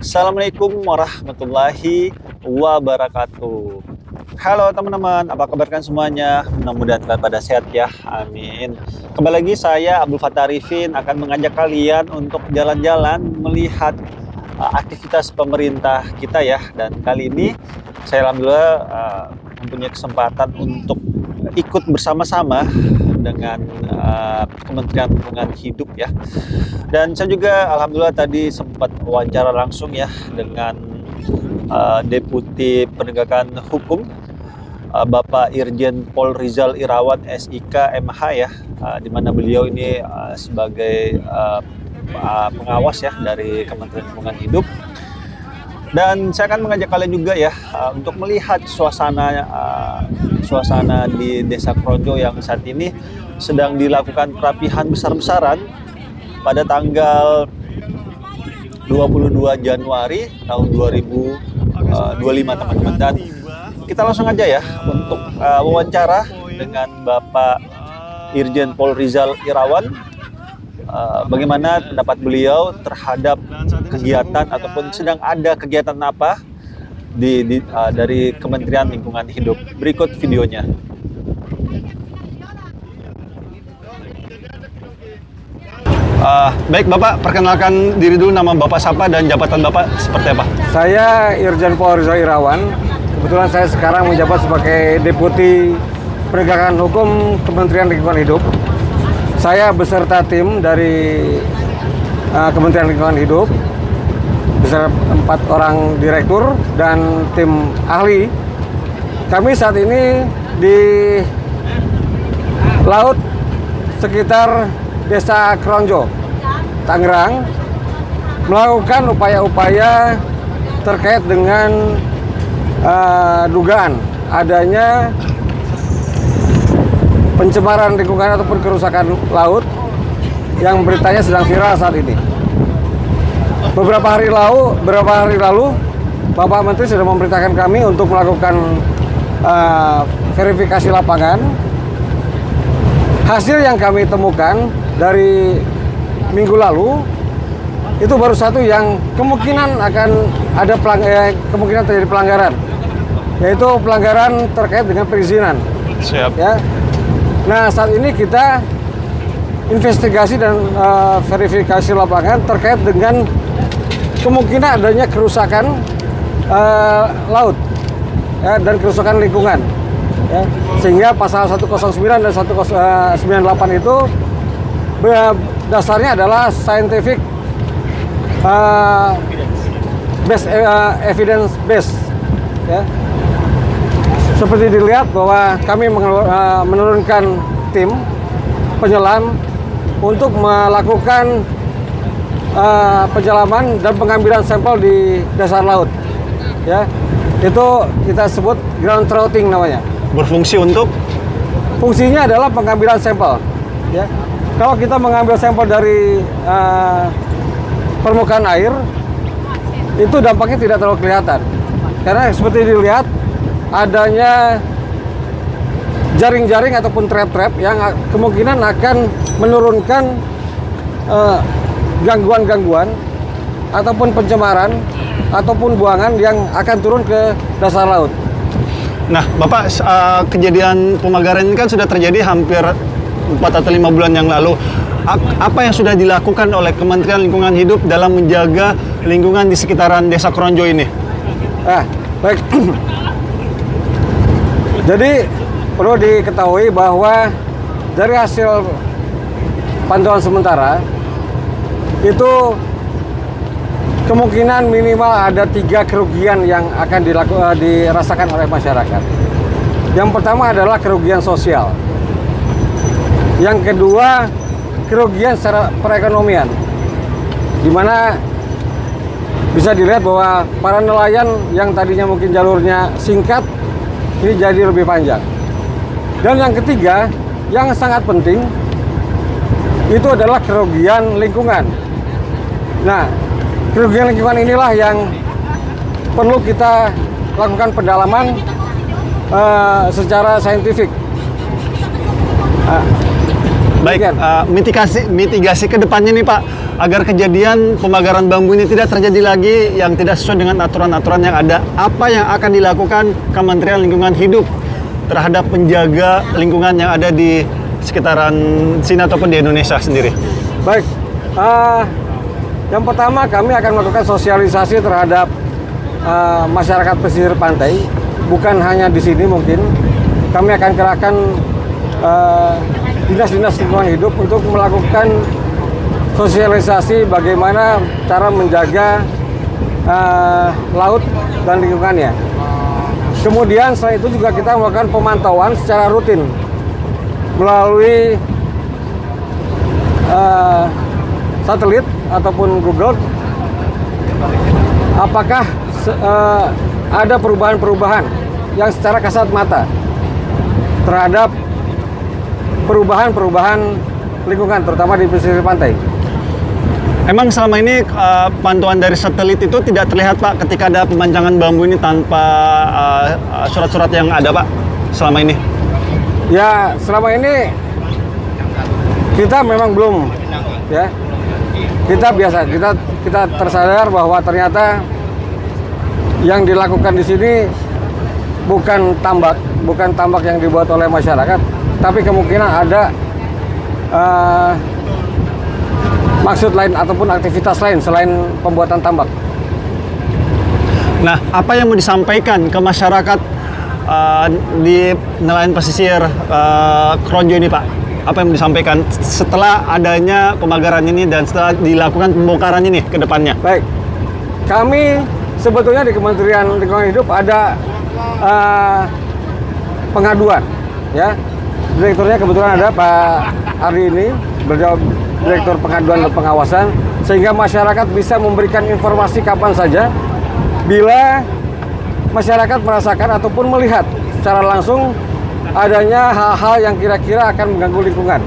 Assalamualaikum warahmatullahi wabarakatuh. Halo teman-teman, apa kabar kan semuanya? Mudah-mudahan kalian pada sehat ya, amin. Kembali lagi saya Abdul Fattah Arifin akan mengajak kalian untuk jalan-jalan melihat aktivitas pemerintah kita ya. Dan kali ini saya alhamdulillah mempunyai kesempatan untuk ikut bersama-sama dengan Kementerian Lingkungan Hidup ya. Dan saya juga alhamdulillah tadi sempat wawancara langsung ya dengan Deputi Penegakan Hukum Bapak Irjen Pol Rizal Irawan SIK MH ya, di mana beliau ini sebagai pengawas ya dari Kementerian Lingkungan Hidup. Dan saya akan mengajak kalian juga ya untuk melihat suasana di Desa Kronjo yang saat ini sedang dilakukan perapihan besar-besaran pada tanggal 22 Januari tahun 2025 teman-teman. Dan kita langsung aja ya untuk wawancara dengan Bapak Irjen Pol Rizal Irawan. Bagaimana pendapat beliau terhadap kegiatan ataupun sedang ada kegiatan apa dari Kementerian Lingkungan Hidup. Berikut videonya. Baik Bapak, perkenalkan diri dulu, nama Bapak siapa dan jabatan Bapak seperti apa? Saya Irjen Pol Rizal Irawan. Kebetulan saya sekarang menjabat sebagai Deputi Penegakan Hukum Kementerian Lingkungan Hidup. Saya beserta tim dari Kementerian Lingkungan Hidup, beserta 4 orang direktur dan tim ahli. Kami saat ini di laut sekitar Desa Kronjo, Tangerang, melakukan upaya-upaya terkait dengan dugaan adanya pencemaran lingkungan ataupun kerusakan laut yang beritanya sedang viral saat ini. Beberapa hari lalu, Bapak Menteri sudah memerintahkan kami untuk melakukan verifikasi lapangan. Hasil yang kami temukan dari minggu lalu itu baru satu yang kemungkinan akan ada kemungkinan terjadi pelanggaran, yaitu pelanggaran terkait dengan perizinan. Siap. Ya. Nah, saat ini kita investigasi dan verifikasi lapangan terkait dengan kemungkinan adanya kerusakan laut ya, dan kerusakan lingkungan. Ya. Sehingga pasal 109 dan 198 itu dasarnya adalah scientific evidence based. Ya. Seperti dilihat bahwa kami menurunkan tim penyelam untuk melakukan penyelaman dan pengambilan sampel di dasar laut. Ya, itu kita sebut ground troughing namanya. Berfungsi untuk? Fungsinya adalah pengambilan sampel. Ya, kalau kita mengambil sampel dari permukaan air, itu dampaknya tidak terlalu kelihatan. Karena seperti dilihat adanya jaring-jaring ataupun trap-trap yang kemungkinan akan menurunkan gangguan-gangguan ataupun pencemaran ataupun buangan yang akan turun ke dasar laut. Nah Bapak, kejadian pemagaran ini kan sudah terjadi hampir 4 atau 5 bulan yang lalu. Apa yang sudah dilakukan oleh Kementerian Lingkungan Hidup dalam menjaga lingkungan di sekitaran Desa Kronjo ini? Baik. Jadi perlu diketahui bahwa dari hasil pantauan sementara itu kemungkinan minimal ada 3 kerugian yang akan dirasakan oleh masyarakat. Yang pertama adalah kerugian sosial. Yang kedua, kerugian secara perekonomian, di mana bisa dilihat bahwa para nelayan yang tadinya mungkin jalurnya singkat ini jadi lebih panjang. Dan yang ketiga, yang sangat penting, itu adalah kerugian lingkungan. Nah, kerugian lingkungan inilah yang perlu kita lakukan pendalaman secara saintifik. Baik, mitigasi ke depannya nih Pak, agar kejadian pembakaran bambu ini tidak terjadi lagi yang tidak sesuai dengan aturan-aturan yang ada, apa yang akan dilakukan Kementerian Lingkungan Hidup terhadap menjaga lingkungan yang ada di sekitaran sini ataupun di Indonesia sendiri? Baik, yang pertama kami akan melakukan sosialisasi terhadap masyarakat pesisir pantai, bukan hanya di sini mungkin. Kami akan kerahkan dinas-dinas lingkungan hidup untuk melakukan sosialisasi bagaimana cara menjaga laut dan lingkungannya. Kemudian selain itu juga kita melakukan pemantauan secara rutin melalui satelit ataupun Google, apakah ada perubahan-perubahan yang secara kasat mata terhadap perubahan lingkungan, terutama di pesisir pantai. Emang selama ini pantauan dari satelit itu tidak terlihat, Pak, ketika ada pemancangan bambu ini tanpa surat-surat yang ada, Pak, selama ini? Ya, selama ini kita memang belum, ya. Kita biasa, kita tersadar bahwa ternyata yang dilakukan di sini bukan tambak yang dibuat oleh masyarakat, tapi kemungkinan ada maksud lain ataupun aktivitas lain selain pembuatan tambak. Nah, apa yang mau disampaikan ke masyarakat di nelayan pesisir Kronjo ini, Pak? Apa yang mau disampaikan setelah adanya pembakaran ini dan setelah dilakukan pembongkaran ini ke depannya? Baik, kami sebetulnya di Kementerian Lingkungan Hidup ada pengaduan, ya. Direkturnya kebetulan ada Pak Ari ini, beliau Direktur Pengaduan dan Pengawasan, sehingga masyarakat bisa memberikan informasi kapan saja bila masyarakat merasakan ataupun melihat secara langsung adanya hal-hal yang kira-kira akan mengganggu lingkungan.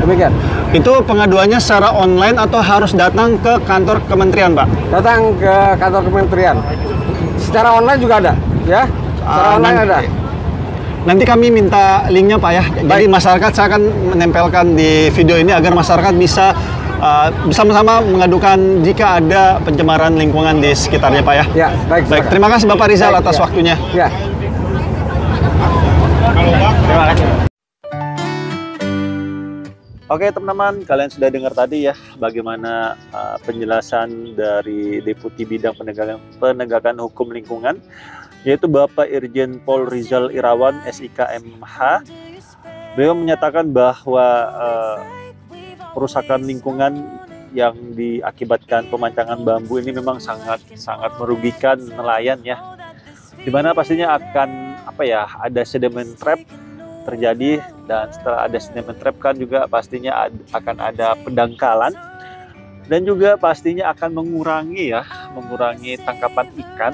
Demikian. Itu pengaduannya secara online atau harus datang ke kantor kementerian, Pak? Datang ke kantor kementerian. Secara online juga ada, ya. Secara online ada. Nanti kami minta linknya, Pak, ya. Jadi masyarakat, saya akan menempelkan di video ini agar masyarakat bisa bersama-sama mengadukan jika ada pencemaran lingkungan di sekitarnya, Pak, ya. Ya, baik. Baik, terima kasih Bapak Rizal atas waktunya. Ya. Terima kasih. Oke, teman-teman, kalian sudah dengar tadi ya bagaimana penjelasan dari Deputi Bidang Penegakan Hukum Lingkungan, yaitu Bapak Irjen Pol Rizal Irawan, SIK MH. Beliau menyatakan bahwa perusakan lingkungan yang diakibatkan pemancangan bambu ini memang sangat merugikan nelayan, ya. Dimana pastinya akan ada sediment trap terjadi, dan setelah ada sediment trap kan juga pastinya akan ada pendangkalan, dan juga pastinya akan mengurangi tangkapan ikan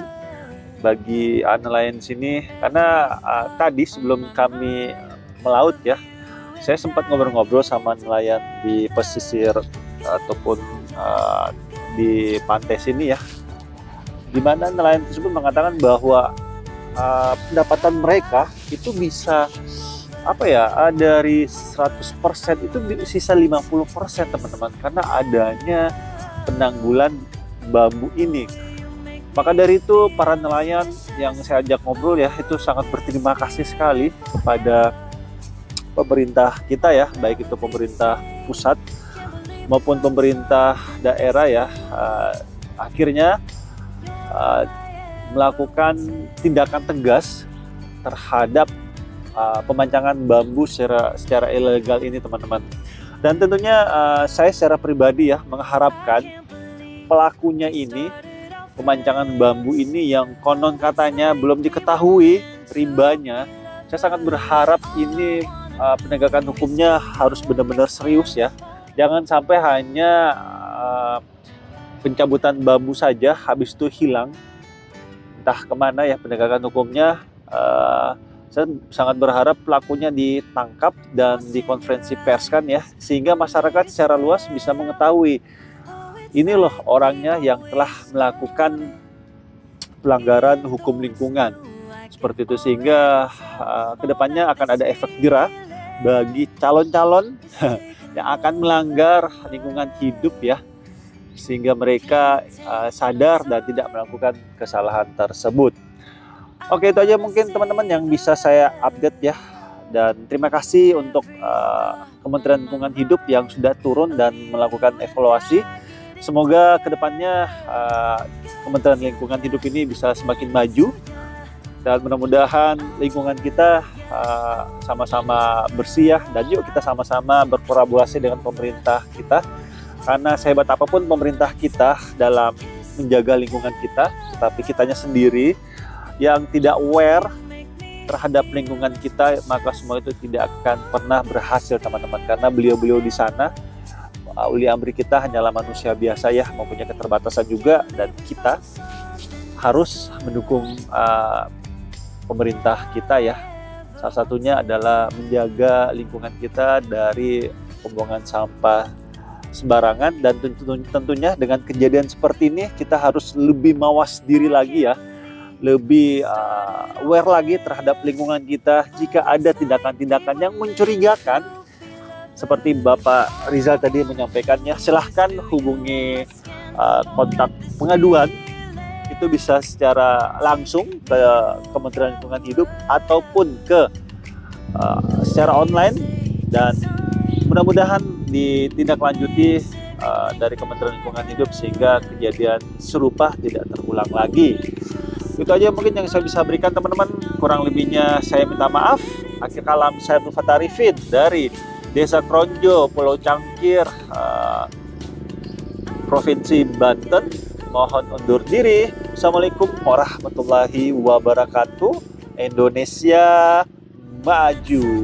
bagi nelayan sini. Karena tadi sebelum kami melaut, ya, saya sempat ngobrol-ngobrol sama nelayan di pesisir ataupun di pantai sini, ya, di mana nelayan tersebut mengatakan bahwa pendapatan mereka itu bisa dari 100% itu sisa 50%, teman-teman, karena adanya penanggulan bambu ini. Maka dari itu para nelayan yang saya ajak ngobrol, ya, itu sangat berterima kasih sekali kepada pemerintah kita, ya, baik itu pemerintah pusat maupun pemerintah daerah, ya, akhirnya melakukan tindakan tegas terhadap pemancangan bambu secara ilegal ini, teman-teman. Dan tentunya saya secara pribadi, ya, mengharapkan pelakunya ini, pemancangan bambu ini yang konon katanya belum diketahui ribanya, saya sangat berharap ini penegakan hukumnya harus benar-benar serius, ya. Jangan sampai hanya pencabutan bambu saja habis itu hilang, entah kemana, ya, penegakan hukumnya. Saya sangat berharap pelakunya ditangkap dan dikonferensi perskan, ya, sehingga masyarakat secara luas bisa mengetahui ini loh orangnya yang telah melakukan pelanggaran hukum lingkungan seperti itu, sehingga kedepannya akan ada efek jera bagi calon-calon yang akan melanggar lingkungan hidup, ya. sehingga mereka sadar dan tidak melakukan kesalahan tersebut. Oke, itu aja mungkin teman-teman yang bisa saya update ya. Dan terima kasih untuk Kementerian Lingkungan Hidup yang sudah turun dan melakukan evaluasi. Semoga kedepannya Kementerian Lingkungan Hidup ini bisa semakin maju. Dan mudah-mudahan lingkungan kita sama-sama bersih ya. Dan yuk kita sama-sama berkolaborasi dengan pemerintah kita. Karena sehebat apapun pemerintah kita dalam menjaga lingkungan kita, tetapi kitanya sendiri yang tidak aware terhadap lingkungan kita, maka semua itu tidak akan pernah berhasil teman-teman. Karena beliau-beliau di sana, uli amri kita hanyalah manusia biasa ya, mempunyai keterbatasan juga. Dan kita harus mendukung pemerintah kita ya. Salah satunya adalah menjaga lingkungan kita dari pembuangan sampah sembarangan. Dan tentunya dengan kejadian seperti ini kita harus lebih mawas diri lagi ya, lebih aware lagi terhadap lingkungan kita. Jika ada tindakan-tindakan yang mencurigakan seperti Bapak Rizal tadi menyampaikannya, silahkan hubungi kontak pengaduan. Itu bisa secara langsung ke Kementerian Lingkungan Hidup ataupun ke secara online, dan mudah-mudahan ditindaklanjuti dari Kementerian Lingkungan Hidup sehingga kejadian serupa tidak terulang lagi. Itu aja mungkin yang saya bisa berikan teman-teman. Kurang lebihnya saya minta maaf. Akhir kalam, saya Nufat Arifin dari Desa Kronjo, Pulau Cangkir, Provinsi Banten. Mohon undur diri. Assalamualaikum warahmatullahi wabarakatuh. Indonesia maju.